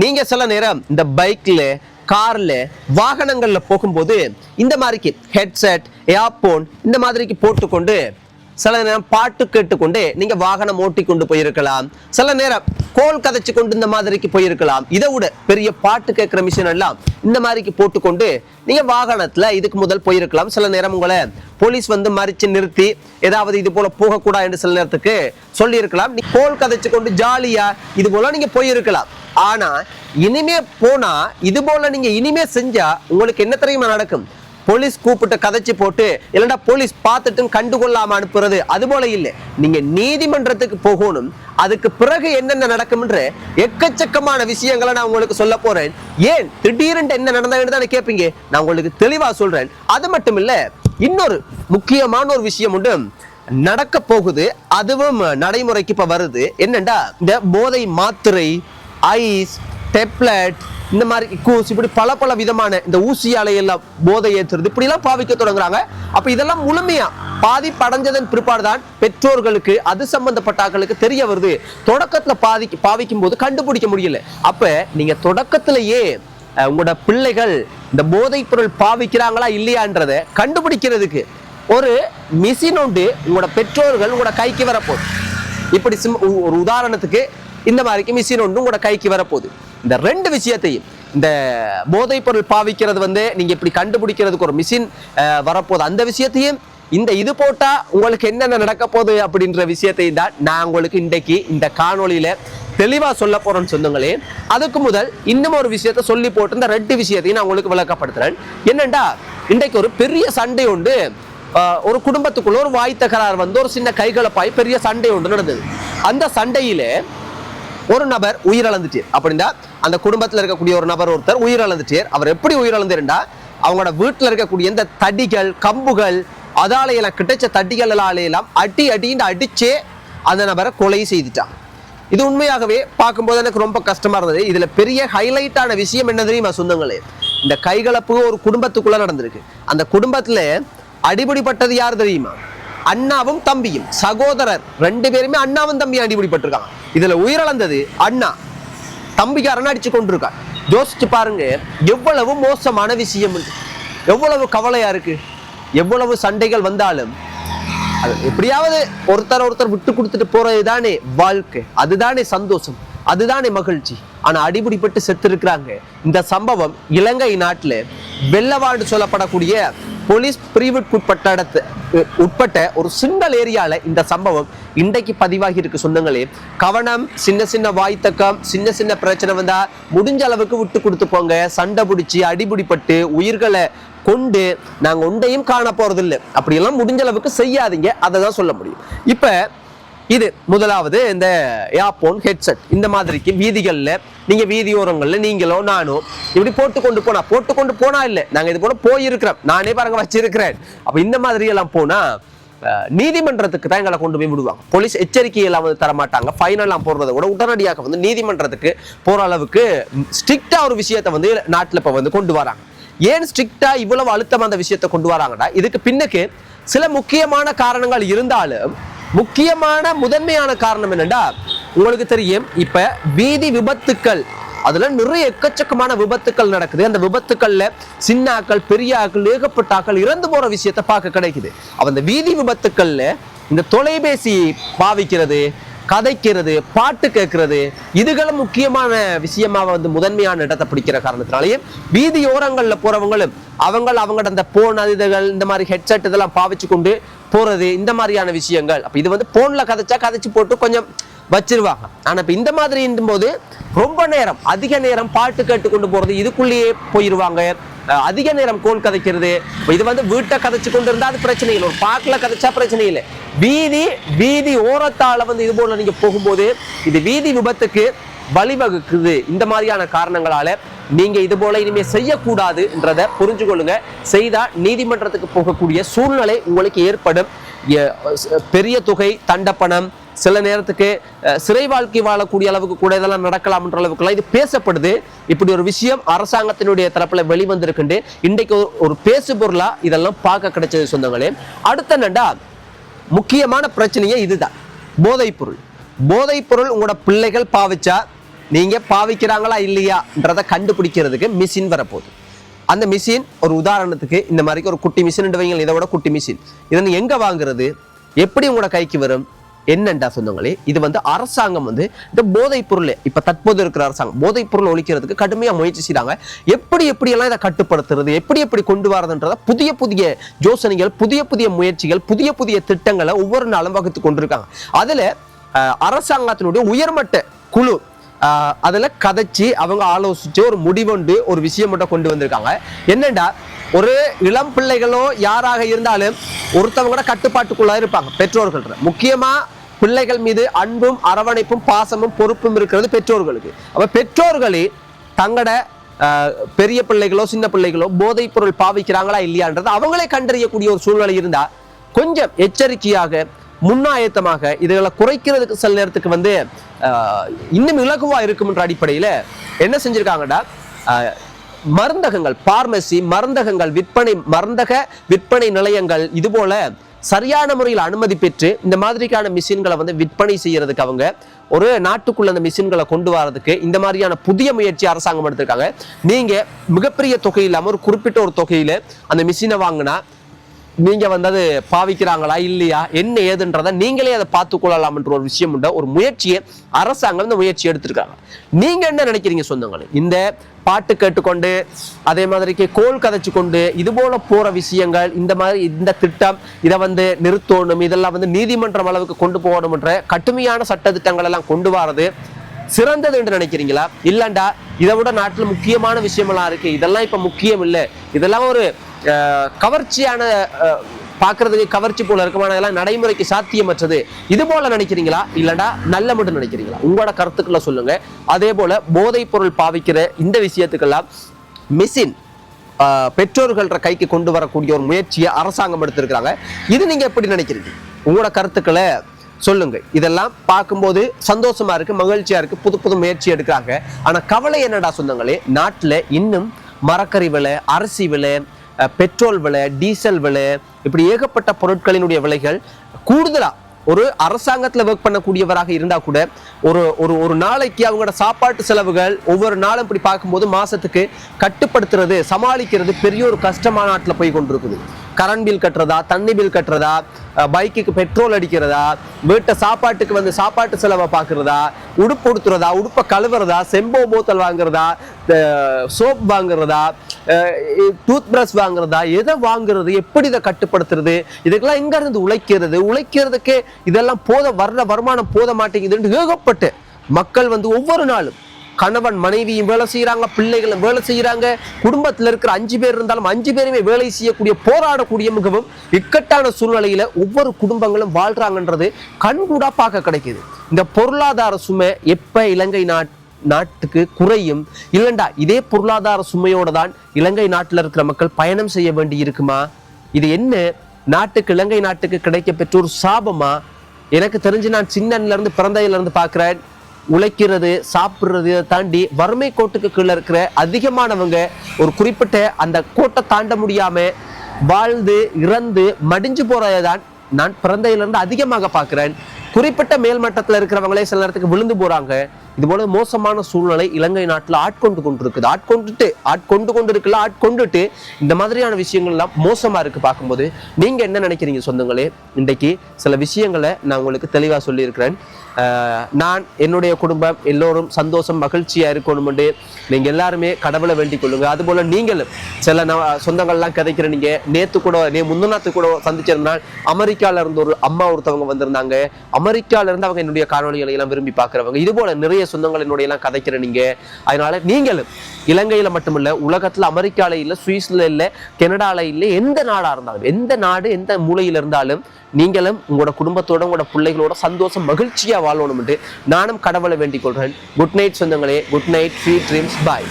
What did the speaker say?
நீங்க சில நேரம் இந்த பைக்ல கார்ல வாகனங்கள்ல போகும்போது இந்த மாதிரிக்கு ஹெட்செட் ஏர்போன் இந்த மாதிரிக்கு போட்டுக்கொண்டு சில நேரம் பாட்டு கேட்டுக்கொண்டு நீங்க வாகனம் ஓட்டி கொண்டு போயிருக்கலாம். சில நேரம் கோல் கதைச்சு கொண்டு இந்த மாதிரிக்கு போயிருக்கலாம். இதை விட பெரிய பாட்டு கேட்கிற மிஷின் எல்லாம் இந்த மாதிரிக்கு போட்டுக்கொண்டு நீங்க வாகனத்துல இதுக்கு முதல் போயிருக்கலாம். சில நேரம் உங்களை போலீஸ் வந்து மறிச்சு நிறுத்தி ஏதாவது இது போல போகக்கூடாது என்று சில நேரத்துக்கு சொல்லி இருக்கலாம். நீ கோல் கதைச்சு கொண்டு ஜாலியா இது போல நீங்க போயிருக்கலாம். ஆனா இனிமே போனா இது போல நீங்க இனிமே செஞ்சா உங்களுக்கு என்ன தெரியுமா நடக்கும்? போலீஸ் கூப்பிட்டு கதைச்சு போட்டு இல்லைன்னா போலீஸ் பார்த்துட்டு கண்டுகொள்ளாம அனுப்புறது அது போல இல்லை. நீங்க நீதிமன்றத்துக்கு போகணும். அதுக்கு பிறகு என்னென்ன நடக்கும்ன்ற எக்கச்சக்கமான விஷயங்களை நான் உங்களுக்கு சொல்ல போறேன். ஏன் திடீர்னு என்ன நடந்ததுன்னு தானே கேட்பீங்க. நான் உங்களுக்கு தெளிவா சொல்றேன். அது மட்டும் இல்ல, இன்னொரு முக்கியமான ஒரு விஷயம் உண்டு நடக்க போகுது. அதுவும் நடைமுறைக்கு இப்ப வருது. என்னண்டா இந்த போதை மாத்திரை, ஐஸ், டெப்லெட், இந்த மாதிரி கூஸ், இப்படி பல பல விதமான இந்த ஊசியாலை எல்லாம் போதை ஏற்றுறது இப்படி எல்லாம் பாவிக்க தொடங்குறாங்க. அப்ப இதெல்லாம் முழுமையா பாதிப்படைஞ்சதன் பிற்பாடுதான் பெற்றோர்களுக்கு அது சம்பந்தப்பட்டாக்களுக்கு தெரிய வருது. தொடக்கத்துல பாவிக்கும் போது கண்டுபிடிக்க முடியல. அப்ப நீங்க தொடக்கத்திலேயே உங்களோட பிள்ளைகள் இந்த போதைப் பொருள் பாவிக்கிறாங்களா இல்லையான்றதை கண்டுபிடிக்கிறதுக்கு ஒரு மிஷின் உண்டு உங்களோட பெற்றோர்கள் உங்களோட கைக்கு வரப்போகுது. இப்படி ஒரு உதாரணத்துக்கு இந்த மாதிரிக்கு மிஷின் ஒன்று உங்களோட கைக்கு வரப்போகுது. இந்த ரெண்டு விஷயத்தையும், இந்த போதைப் பொருள் பாவிக்கிறது வந்து நீங்க இப்படி கண்டுபிடிக்கிறதுக்கு ஒரு மிஷின் வரப்போகுது, அந்த விஷயத்தையும் இந்த இது போட்டா உங்களுக்கு என்னென்ன நடக்க போகுது அப்படின்ற விஷயத்தையும் தான் நான் உங்களுக்கு இன்றைக்கு இந்த காணொலியில தெளிவா சொல்ல போறேன்னு சொன்னங்களே. அதுக்கு முதல் இன்னும் ஒரு விஷயத்த சொல்லி போட்டு இந்த ரெண்டு விஷயத்தையும் நான் உங்களுக்கு விளக்கப்படுத்துறேன். என்னண்டா இன்றைக்கு ஒரு பெரிய சண்டை உண்டு. ஒரு குடும்பத்துக்குள்ள ஒரு வாய் தகராறு வந்து ஒரு சின்ன கைகலப்பாய் பெரிய சண்டை ஒன்று நடந்தது. அந்த சண்டையில ஒரு நபர் உயிரிழந்துட்டு, அப்படின்னா அந்த குடும்பத்தில் இருக்கக்கூடிய ஒரு நபர் ஒருத்தர் உயிரிழந்துட்டு. அவர் எப்படி உயிரிழந்துருண்டா, அவங்களோட வீட்டில் இருக்கக்கூடிய இந்த தடிகள், கம்புகள், அதாலையெல்லாம் கிடைச்ச தடிகளாலையெல்லாம் அடின்னு அடிச்சே அந்த நபரை கொலை செய்துட்டான். இது உண்மையாகவே பார்க்கும்போது எனக்கு ரொம்ப கஷ்டமா இருந்தது. இதுல பெரிய ஹைலைட்டான விஷயம் என்ன தெரியுமா சொந்தங்களே? இந்த கைகலப்பு ஒரு குடும்பத்துக்குள்ள நடந்திருக்கு. அந்த குடும்பத்துல அடிபடிப்பட்டது யார் தெரியுமா? அண்ணாவும் தம்பியும், சகோதரர் ரெண்டு பேருமே அண்ணாவும் தம்பியும் அடிபடிப்பட்டிருக்காங்க. இதுல உயிரிழந்தது அண்ணா, தம்பிக்காரன் அடிச்சு கொண்டிருக்கான். யோசிச்சு பாருங்க, எவ்வளவு மோசமான விஷயம், எவ்வளவு கவலையா இருக்கு. எவ்வளவு சண்டைகள் வந்தாலும் அது எப்படியாவது ஒருத்தர் விட்டு கொடுத்துட்டு போறது தானே வாழ்க்கை, அதுதானே சந்தோஷம், அதுதானே மகிழ்ச்சி. ஆனா அடிபடிப்பட்டு செத்து இருக்கிறாங்க. இந்த சம்பவம் இலங்கை நாட்டுல வெள்ளவாடு சொல்லப்படக்கூடிய போலீஸ் பிரிவுக்கு உட்பட்ட ஒரு சிங்கிள் ஏரியால இந்த சம்பவம் இன்றைக்கு பதிவாகி இருக்கு. சொந்தங்களே, கவனம். சின்ன சின்ன வாய்த்தக்கம், சின்ன சின்ன பிரச்சனை வந்தா முடிஞ்ச அளவுக்கு விட்டு கொடுத்து போங்க. சண்டை பிடிச்சி அடிபிடிப்பட்டு உயிர்களை கொண்டு நாங்க ஒன்றையும் காண போறது இல்லை. அப்படியெல்லாம் முடிஞ்ச அளவுக்கு செய்யாதீங்க. அதை தான் சொல்ல முடியும். இப்ப இது முதலாவது, இந்த ஏர்போன், ஹெட்செட் இந்த மாதிரிக்கு வீதிகள்ல நீங்க வீதியோரங்கள்ல நீங்களோ நானோ இப்படி போட்டுக்கொண்டு போனா இல்ல, நாங்க இது போல போயிருக்கிறோம், நானே பாருங்க வச்சிருக்கிறேன். அப்ப இந்த மாதிரி எல்லாம் போனா நீதிமன்றத்துக்கு தான் எங்களை கொண்டு போய் விடுவாங்க. போலீஸ் எச்சரிக்கை எல்லாம் வந்து தரமாட்டாங்க. ஃபைன் எல்லாம் போடுறத விட உடனடியாக வந்து நீதிமன்றத்துக்கு போற அளவுக்கு ஸ்ட்ரிக்டா ஒரு விஷயத்த வந்து நாட்டுல இப்ப வந்து கொண்டு வராங்க. ஏன் ஸ்ட்ரிக்டா இவ்வளவு அழுத்தமா அந்த விஷயத்தை கொண்டு வராங்கன்னா, இதுக்கு பின்னுக்கு சில முக்கியமான காரணங்கள் இருந்தாலும் முக்கியமான முதன்மையான காரணம் என்னன்னா, உங்களுக்கு தெரியும், இப்ப வீதி விபத்துக்கள், அதுல நிறைய எக்கச்சக்கமான விபத்துக்கள் நடக்குது. அந்த விபத்துக்கள்ல சின்ன ஆக்கள், பெரிய ஆக்கள், ஏகப்பட்ட ஆக்கள் இறந்து போற விஷயத்தை பார்க்க கிடைக்குது. அப்ப அந்த வீதி விபத்துக்கள்ல இந்த தொலைபேசி பாவிக்கிறது, கதைக்கிறது, பாட்டு கேட்கறது, இதுகளும் முக்கியமான விஷயமா வந்து முதன்மையான இடத்தை பிடிக்கிற காரணத்தினாலேயும் வீதியோரங்கள்ல போறவங்களும் அவங்களோட அந்த போன் அதுகள் இந்த மாதிரி ஹெட்செட் இதெல்லாம் பாவிச்சு கொண்டு போறது, இந்த மாதிரியான விஷயங்கள். அப்ப இது வந்து போன்ல கதைச்சு போட்டு கொஞ்சம் வச்சிருவாங்க. ஆனா இப்ப இந்த மாதிரி போது ரொம்ப நேரம், அதிக நேரம் பாட்டு கேட்டு கொண்டு போறது, இதுக்குள்ளேயே போயிருவாங்க. அதிக நேரம் கோல் கதைக்கிறது. இது வந்து வீட்டை கதைச்சு கொண்டு இருந்தா அது பிரச்சனை இல்லை, ஒரு பார்க்கல கதைச்சா பிரச்சனை இல்லை. வீதி ஓரத்தால வந்து இது போல நீங்க போகும்போது இது வீதி விபத்துக்கு வழிவகுக்குது. இந்த மாதிரியான காரணங்களால நீங்க இது போல இனிமே செய்யக்கூடாதுன்றத புரிஞ்சு கொள்ளுங்க. செய்தா நீதிமன்றத்துக்கு போகக்கூடிய சூழ்நிலை உங்களுக்கு ஏற்படும். பெரிய தொகை தண்டப்பணம், சில நேரத்துக்கு சிறை வாழ்க்கை வாழக்கூடிய அளவுக்கு கூட இதெல்லாம் நடக்கலாம்ன்ற அளவுக்குலாம் இது பேசப்படுது. இப்படி ஒரு விஷயம் அரசாங்கத்தினுடைய தரப்புல வெளிவந்திருக்கு. இன்றைக்கு ஒரு பேசு பொருளா இதெல்லாம் பார்க்க கிடைச்சது சொந்தங்களே. அடுத்த என்னண்டா முக்கியமான பிரச்சனையே இதுதான், போதைப் பொருள். உங்களோட பிள்ளைகள் பாவிச்சா நீங்க பாவிக்கிறாங்களா இல்லையான்றதை கண்டுபிடிக்கிறதுக்கு மிஷின் வரப்போகுது. அந்த மிஷின் ஒரு உதாரணத்துக்கு இந்த மாதிரி ஒரு குட்டி மிஷின் வைங்க, இதை விட குட்டி மிஷின். இதை எங்க வாங்குறது, எப்படி உங்களோட கைக்கு வரும் என்னண்டா சொந்தங்களே, இது அரசாங்கம் இந்த போதைப் பொருள், இப்ப தற்போது இருக்கிற அரசாங்கம் போதைப் பொருள் ஒழிக்கிறதுக்கு கடுமையா முயற்சி செய்யறாங்க. எப்படி எல்லாம் இதை கட்டுப்படுத்துறது, எப்படி கொண்டு வரதுன்றத புதிய புதிய யோசனைகள், புதிய புதிய முயற்சிகள், புதிய புதிய திட்டங்களை ஒவ்வொரு நாளும் வகுத்து கொண்டிருக்காங்க. அதுல அரசாங்கத்தினுடைய உயர்மட்ட குழு அதுல கதைச்சு அவங்க ஆலோசிச்சு ஒரு முடிவொண்டு ஒரு விஷயம் மட்டும் கொண்டு வந்திருக்காங்க. என்னண்டா, ஒரு இளம் பிள்ளைகளோ யாராக இருந்தாலும் ஒருத்தவங்க கூட கட்டுப்பாட்டுக்குள்ள இருப்பாங்க. பெற்றோர்கள் முக்கியமா பிள்ளைகள் மீது அன்பும் அரவணைப்பும் பாசமும் பொறுப்பும் இருக்கிறது பெற்றோர்களுக்கு. அப்ப பெற்றோர்களே தங்களோட பெரிய பிள்ளைகளோ சின்ன பிள்ளைகளோ போதைப் பொருள் பாவிக்கிறாங்களா இல்லையான்றது அவங்களே கண்டறியக்கூடிய ஒரு சூழ்நிலை இருந்தா கொஞ்சம் எச்சரிக்கையாக முன்னாயத்தமாக இதுகளை குறைக்கிறதுக்கு சில நேரத்துக்கு இன்னும் இலகுவா இருக்கும்ன்ற அடிப்படையில என்ன செஞ்சிருக்காங்கடா, மருந்தகங்கள், பார்மசி மருந்தகங்கள், மருந்தக விற்பனை நிலையங்கள் இது போல சரியான முறையில் அனுமதி பெற்று இந்த மாதிரிக்கான மிஷின்களை விற்பனை செய்யறதுக்கு அவங்க ஒரு நாட்டுக்குள்ள அந்த மிஷின்களை கொண்டு வரதுக்கு இந்த மாதிரியான புதிய முயற்சி அரசாங்கம் எடுத்திருக்காங்க. நீங்க மிகப்பெரிய தொகை இல்லாம ஒரு குறிப்பிட்ட ஒரு தொகையில அந்த மிஷினை வாங்கினா நீங்க அது பாவிக்கிறாங்களா இல்லையா என்ன ஏதுன்றதை நீங்களே அதை பார்த்து கொள்ளலாம் என்ற ஒரு விஷயம் உண்டு. ஒரு முயற்சியை அரசாங்கம் இந்த முயற்சி எடுத்திருக்காங்க. நீங்க என்ன நினைக்கிறீங்க சொந்தங்களே? இந்த பாட்டு கேட்டுக்கொண்டு அதே மாதிரிக்கு கோல் கதைச்சு கொண்டு இது போல போற விஷயங்கள், இந்த மாதிரி இந்த திட்டம் இதை நிறுத்தணும், இதெல்லாம் நீதிமன்றம் அளவுக்கு கொண்டு போகணும் என்ற கடுமையான சட்ட திட்டங்கள் எல்லாம் கொண்டு வரது சிறந்தது என்று நினைக்கிறீங்களா? இல்லண்டா இதை விட நாட்டில் முக்கியமான விஷயமெல்லாம் இருக்கு, இதெல்லாம் இப்ப முக்கியம் இல்லை, இதெல்லாம் ஒரு கவர்ச்சியான பாக்குறதுக்கு கவர்ச்சி போல இருக்குமான இதெல்லாம் நடைமுறைக்கு சாத்தியமற்றது இது போல நினைக்கிறீங்களா? இல்லடா நல்ல மட்டும் நினைக்கிறீங்களா? உங்களோட கருத்துக்களை சொல்லுங்க. அதே போல போதைப் பொருள் பாவிக்கிற இந்த விஷயத்துக்கெல்லாம் மிஷின் பெற்றோர்கள கைக்கு கொண்டு வரக்கூடிய ஒரு முயற்சியை அரசாங்கம் எடுத்திருக்கிறாங்க. இது நீங்க எப்படி நினைக்கிறீங்க? உங்களோட கருத்துக்களை சொல்லுங்க. இதெல்லாம் பார்க்கும்போது சந்தோஷமா இருக்கு, மகிழ்ச்சியா இருக்கு, புது புது முயற்சி எடுக்கிறாங்க. ஆனா கவலை என்னடா சொந்தங்களே, நாட்டுல இன்னும் மரக்கறி விலை, அரிசி விலை, பெட்ரோல் விலை, டீசல் விலை, இப்படி ஏகப்பட்ட பொருட்களினுடைய விலைகள் கூடுதலா ஒரு அரசாங்கத்துல ஒர்க் பண்ணக்கூடியவராக இருந்தா கூட ஒரு நாளைக்கு அவங்களோட சாப்பாட்டு செலவுகள் ஒவ்வொரு நாளும் இப்படி பார்க்கும்போது மாசத்துக்கு கட்டுப்படுத்துறது சமாளிக்கிறது பெரிய ஒரு கஷ்டமான நாட்டில் போய் கொண்டிருக்குது. கரண்ட் பில் கட்டுறதா, தண்ணி பில் கட்டுறதா, பைக்குக்கு பெட்ரோல் அடிக்கிறதா, வீட்டை சாப்பாட்டுக்கு சாப்பாட்டு செலவை பார்க்கறதா, உடுப்பு உடுத்துறதா, உடுப்பை கழுவுறதா, செம்போ போத்தல் வாங்குறதா, சோப் வாங்குறதா, டூத் பிரஷ் வாங்குறதா, எதை வாங்குறது, எப்படி இதை கட்டுப்படுத்துறது, இதுக்கெல்லாம் எங்க இருந்து உழைக்கிறதுக்கு இதெல்லாம் வர்ற வருமானம் போத மாட்டேங்குதுன்னு ஏகப்பட்டு மக்கள் ஒவ்வொரு நாளும் கணவன் மனைவியும் வேலை செய்யறாங்க, பிள்ளைகளும் வேலை செய்யறாங்க, குடும்பத்தில் இருக்கிற 5 பேர் இருந்தாலும் 5 பேருமே வேலை செய்யக்கூடிய போராடக்கூடிய மிகவும் இக்கட்டான சூழ்நிலையில ஒவ்வொரு குடும்பங்களும் வாழ்றாங்கன்றது கண்கூடா பார்க்க கிடைக்குது. இந்த பொருளாதார சுமை எப்ப இலங்கை நாட்டுக்கு குறையும்? இல்லண்டா இதே பொருளாதார சுமையோட தான் இலங்கை நாட்டில் இருக்கிற மக்கள் பயணம் செய்ய வேண்டி இருக்குமா? இது என்ன நாட்டுக்கு, இலங்கை நாட்டுக்கு கிடைக்க பெற்ற ஒரு சாபமா? எனக்கு தெரிஞ்சு நான் சின்னன்ல இருந்து பிறந்தையில இருந்து பார்க்கிறேன், உழைக்கிறது சாப்பிடுறது தாண்டி வறுமை கோட்டுக்கு கீழே இருக்கிற அதிகமானவங்க ஒரு குறிப்பிட்ட அந்த கோட்டை தாண்ட முடியாம வாழ்ந்து இறந்து மடிஞ்சு போறதான் நான் பிறந்தையிலிருந்து அதிகமாக பார்க்கிறேன். குறிப்பிட்ட மேல்மட்டத்தில் இருக்கிறவங்களே சில நேரத்துக்கு விழுந்து போறாங்க. இது போல மோசமான சூழ்நிலை இலங்கை நாட்டில் ஆட்கொண்டுட்டு இந்த மாதிரியான விஷயங்கள் எல்லாம் மோசமா இருக்கு. பார்க்கும்போது நீங்க என்ன நினைக்கிறீங்க சொந்தங்களே? இன்றைக்கு சில விஷயங்களை நான் உங்களுக்கு தெளிவா சொல்லியிருக்கிறேன். நான் என்னுடைய குடும்பம் எல்லோரும் சந்தோஷம் மகிழ்ச்சியா இருக்கணும்னு நீங்க எல்லாருமே கடவுளை வேண்டிக் கொள்ளுங்க. அதுபோல நீங்களும் சில சொந்தங்கள்லாம் கதைக்கிற நீங்க முன்னாத்து கூட சந்திச்சிருந்தால் அமெரிக்கால இருந்து ஒரு அம்மா ஒருத்தவங்க வந்திருந்தாங்க. அமெரிக்கால இருந்து அவங்க என்னுடைய காணொலிகளை எல்லாம் விரும்பி பார்க்கிறவங்க. இது போல நிறைய சொந்தங்கள் என்னுடைய எல்லாம் கதைக்கிற நீங்க. அதனால நீங்களும் இலங்கையில மட்டுமில்ல, உலகத்துல அமெரிக்கால இல்ல, சுவிஸ்ல இல்ல, கனடால இல்ல, எந்த நாடா இருந்தாலும், எந்த நாடு எந்த மூலையில இருந்தாலும் நீங்களும் உங்களோட குடும்பத்தோட உங்களோட பிள்ளைகளோட சந்தோஷம் மகிழ்ச்சியா வாழணும் என்று நானும் கடவுளை வேண்டிக் கொள்கிறேன். குட் நைட் சொந்தங்களே, குட் நைட், ஸ்வீட் ட்ரீம்ஸ், பாய்.